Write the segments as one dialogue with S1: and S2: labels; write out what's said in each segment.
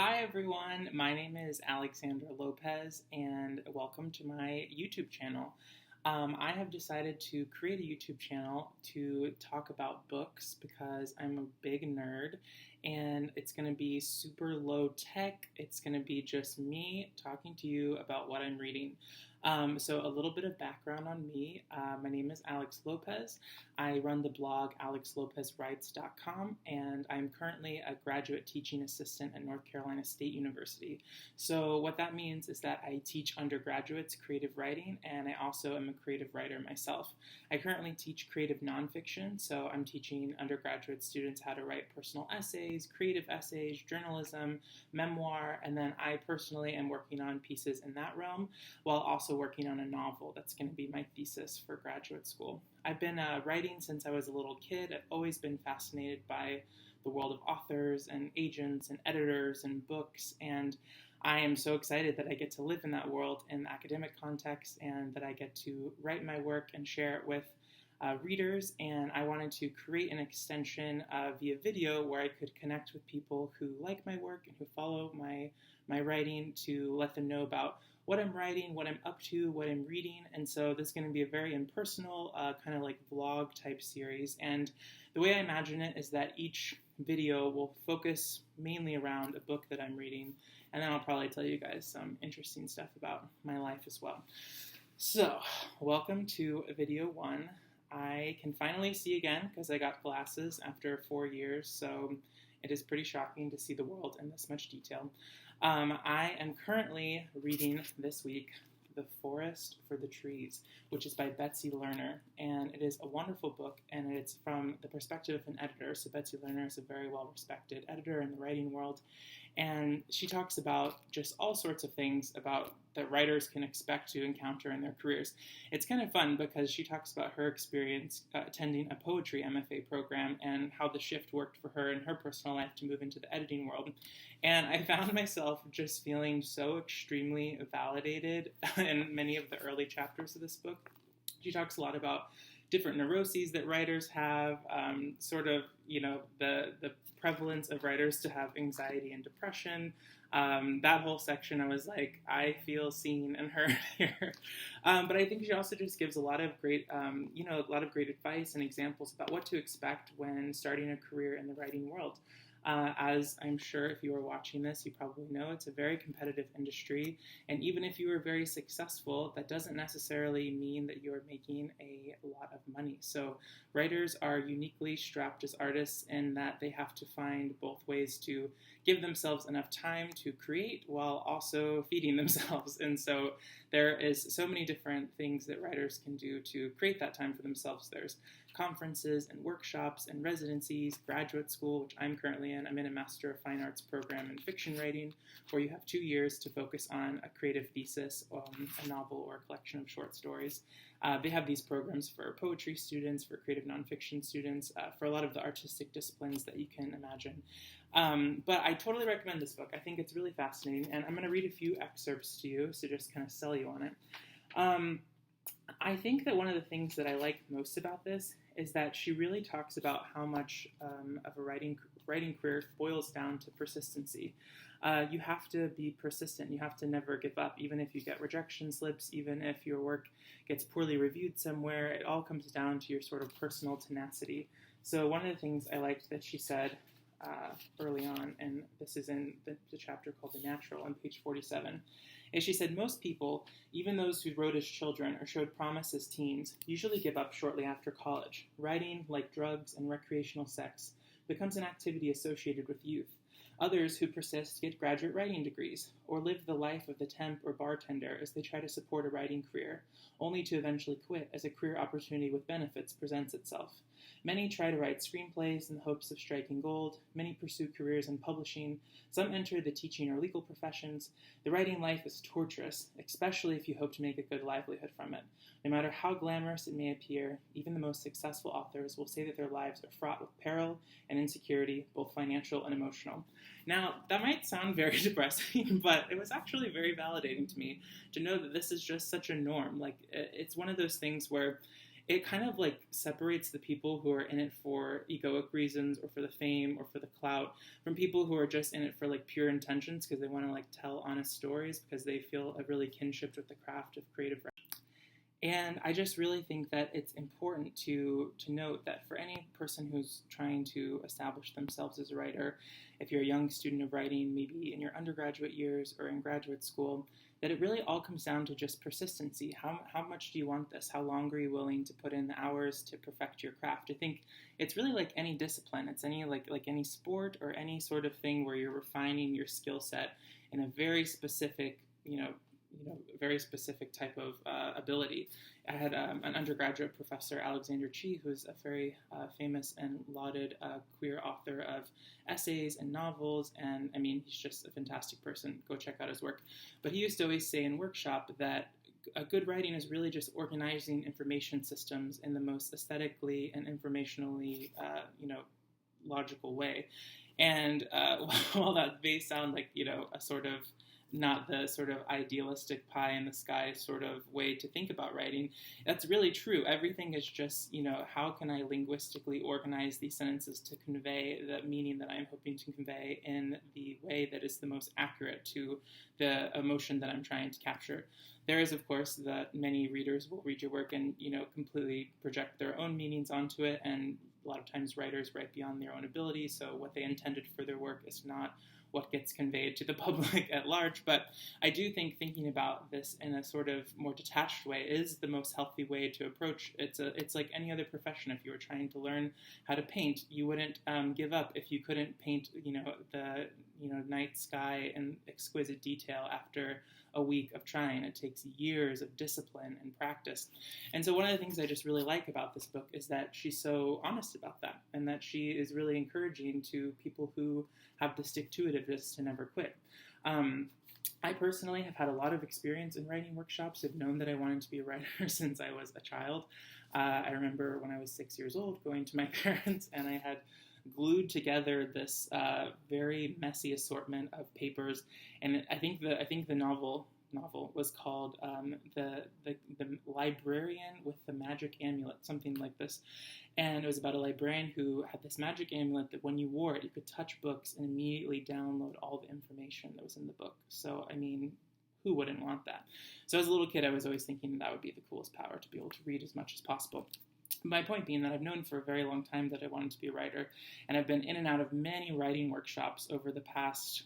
S1: Hi everyone, my name is Alexander Lopez and welcome to my YouTube channel. I have decided to create a YouTube channel to talk about books because I'm a big nerd and it's going to be super low tech. It's going to be just me talking to you about what I'm reading. So a little bit of background on me. My name is Alex Lopez. I run the blog AlexLopezWrites.com and I'm currently a graduate teaching assistant at North Carolina State University. So what that means is that I teach undergraduates creative writing and I also am a creative writer myself. I currently teach creative nonfiction, so I'm teaching undergraduate students how to write personal essays, creative essays, journalism, memoir, and then I personally am working on pieces in that realm while also working on a novel that's going to be my thesis for graduate school. I've been writing since I was a little kid. I've always been fascinated by the world of authors and agents and editors and books, and I am so excited that I get to live in that world in the academic context and that I get to write my work and share it with readers. And I wanted to create an extension via video where I could connect with people who like my work and who follow my writing to let them know about what I'm writing, what I'm up to, what I'm reading. And so this is going to be a very impersonal kind of like vlog type series. And the way I imagine it is that each video will focus mainly around a book that I'm reading. And then I'll probably tell you guys some interesting stuff about my life as well. So welcome to video one. I can finally see again because I got glasses after 4 years. So it is pretty shocking to see the world in this much detail. I am currently reading this week The Forest for the Trees, which is by Betsy Lerner, and it is a wonderful book, and it's from the perspective of an editor. So Betsy Lerner is a very well-respected editor in the writing world, and she talks about just all sorts of things about that writers can expect to encounter in their careers. It's kind of fun because she talks about her experience attending a poetry MFA program and how the shift worked for her in her personal life to move into the editing world. And I found myself just feeling so extremely validated in many of the early chapters of this book. She talks a lot about different neuroses that writers have, sort of, the prevalence of writers to have anxiety and depression. That whole section, I was like, I feel seen and heard here. But I think she also just gives a lot of great, a lot of great advice and examples about what to expect when starting a career in the writing world. As I'm sure if you are watching this, you probably know it's a very competitive industry. And even if you are very successful, that doesn't necessarily mean that you are making a lot of money. So writers are uniquely strapped as artists in that they have to find both ways to give themselves enough time to create while also feeding themselves. And so there is so many different things that writers can do to create that time for themselves. There's conferences and workshops and residencies, graduate school, which I'm currently in. I'm in a Master of Fine Arts program in fiction writing, where you have 2 years to focus on a creative thesis, a novel, or a collection of short stories. They have these programs for poetry students, for creative nonfiction students, for a lot of the artistic disciplines that you can imagine. But I totally recommend this book. I think it's really fascinating, and I'm going to read a few excerpts to you, so just kind of sell you on it. I think that one of the things that I like most about this is that she really talks about how much of a writing career boils down to persistency. You have to be persistent. You have to never give up, even if you get rejection slips, even if your work gets poorly reviewed somewhere. It all comes down to your sort of personal tenacity. So one of the things I liked that she said early on, and this is in the chapter called The Natural on page 47, is she said, most people, even those who wrote as children or showed promise as teens, usually give up shortly after college. Writing, like drugs and recreational sex, becomes an activity associated with youth. Others who persist get graduate writing degrees, or live the life of the temp or bartender as they try to support a writing career, only to eventually quit as a career opportunity with benefits presents itself. Many try to write screenplays in the hopes of striking gold. Many pursue careers in publishing. Some enter the teaching or legal professions. The writing life is torturous, especially if you hope to make a good livelihood from it. No matter how glamorous it may appear, even the most successful authors will say that their lives are fraught with peril and insecurity, both financial and emotional. Now, that might sound very depressing, but it was actually very validating to me to know that this is just such a norm. Like, it's one of those things where it kind of like separates the people who are in it for egoic reasons or for the fame or for the clout from people who are just in it for like pure intentions because they want to like tell honest stories because they feel a really kinship with the craft of creative writing. And I just really think that it's important to note that for any person who's trying to establish themselves as a writer, if you're a young student of writing, maybe in your undergraduate years or in graduate school, that it really all comes down to just persistency. How much do you want this? How long are you willing to put in the hours to perfect your craft? I think it's really like any discipline. It's any like any sport or any sort of thing where you're refining your skill set in a very specific, very specific type of ability. I had an undergraduate professor, Alexander Chi, who's a very famous and lauded queer author of essays and novels, and I mean, he's just a fantastic person. Go check out his work. But he used to always say in workshop that a good writing is really just organizing information systems in the most aesthetically and informationally, logical way. And while that may sound like, a sort of not the sort of idealistic pie in the sky sort of way to think about writing, that's really true. Everything is just, how can I linguistically organize these sentences to convey the meaning that I'm hoping to convey in the way that is the most accurate to the emotion that I'm trying to capture. There is, of course, that many readers will read your work and, completely project their own meanings onto it, and a lot of times writers write beyond their own ability, so what they intended for their work is not what gets conveyed to the public at large. But I do think thinking about this in a sort of more detached way is the most healthy way to approach. It's like any other profession. If you were trying to learn how to paint, you wouldn't give up if you couldn't paint, the night sky in exquisite detail after a week of trying. It takes years of discipline and practice. And so one of the things I just really like about this book is that she's so honest about that, and that she is really encouraging to people who have the stick-to-itiveness to never quit. I personally have had a lot of experience in writing workshops. I've known that I wanted to be a writer since I was a child. I remember when I was 6 years old going to my parents, and I had glued together this very messy assortment of papers, and I think the novel was called the Librarian with the Magic Amulet, something like this. And it was about a librarian who had this magic amulet that when you wore it, you could touch books and immediately download all the information that was in the book. So, I mean, who wouldn't want that? So as a little kid, I was always thinking that would be the coolest power, to be able to read as much as possible. My point being that I've known for a very long time that I wanted to be a writer, and I've been in and out of many writing workshops over the past,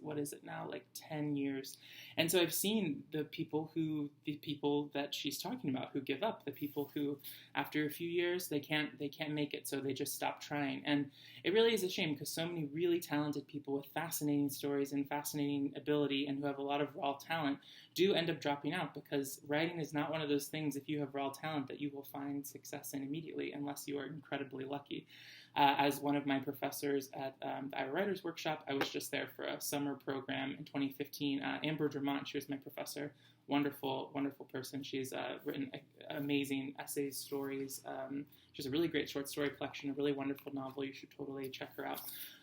S1: what is it now, like 10 years. And so I've seen the people that she's talking about who give up, the people who after a few years they can't make it, so they just stop trying. And it really is a shame, because so many really talented people with fascinating stories and fascinating ability and who have a lot of raw talent do end up dropping out, because writing is not one of those things, if you have raw talent, that you will find success in immediately unless you are incredibly lucky. As one of my professors at the Iowa Writers Workshop, I was just there for a summer program in 2015. Amber Drummond, she was my professor. Wonderful, wonderful person. She's written amazing essays, stories. She has a really great short story collection, a really wonderful novel. You should totally check her out.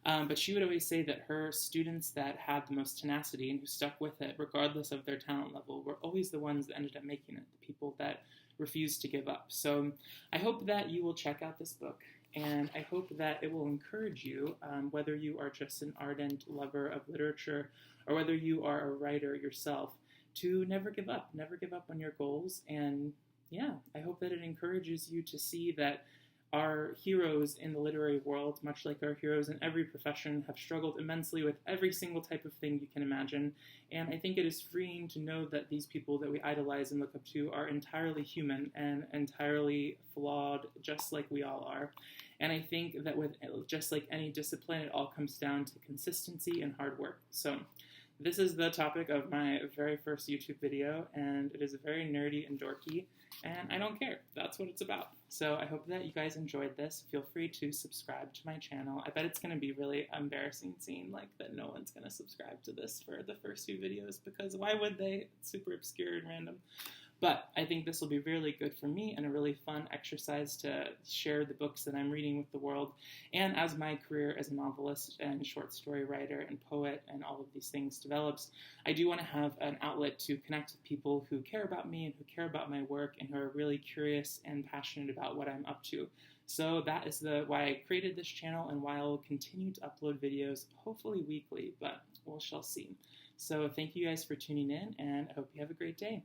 S1: But she would always say that her students that had the most tenacity and who stuck with it, regardless of their talent level, were always the ones that ended up making it, the people that refused to give up. So I hope that you will check out this book. And I hope that it will encourage you, whether you are just an ardent lover of literature or whether you are a writer yourself, to never give up on your goals. And yeah, I hope that it encourages you to see that our heroes in the literary world, much like our heroes in every profession, have struggled immensely with every single type of thing you can imagine. And I think it is freeing to know that these people that we idolize and look up to are entirely human and entirely flawed, just like we all are. And I think that with just like any discipline, it all comes down to consistency and hard work. So this is the topic of my very first YouTube video, and it is very nerdy and dorky, and I don't care. That's what it's about. So I hope that you guys enjoyed this. Feel free to subscribe to my channel. I bet it's going to be really embarrassing seeing like that no one's going to subscribe to this for the first few videos, because why would they? It's super obscure and random. But I think this will be really good for me and a really fun exercise to share the books that I'm reading with the world. And as my career as a novelist and short story writer and poet and all of these things develops, I do want to have an outlet to connect with people who care about me and who care about my work and who are really curious and passionate about what I'm up to. So that is why I created this channel and why I'll continue to upload videos, hopefully weekly, but we shall see. So thank you guys for tuning in, and I hope you have a great day.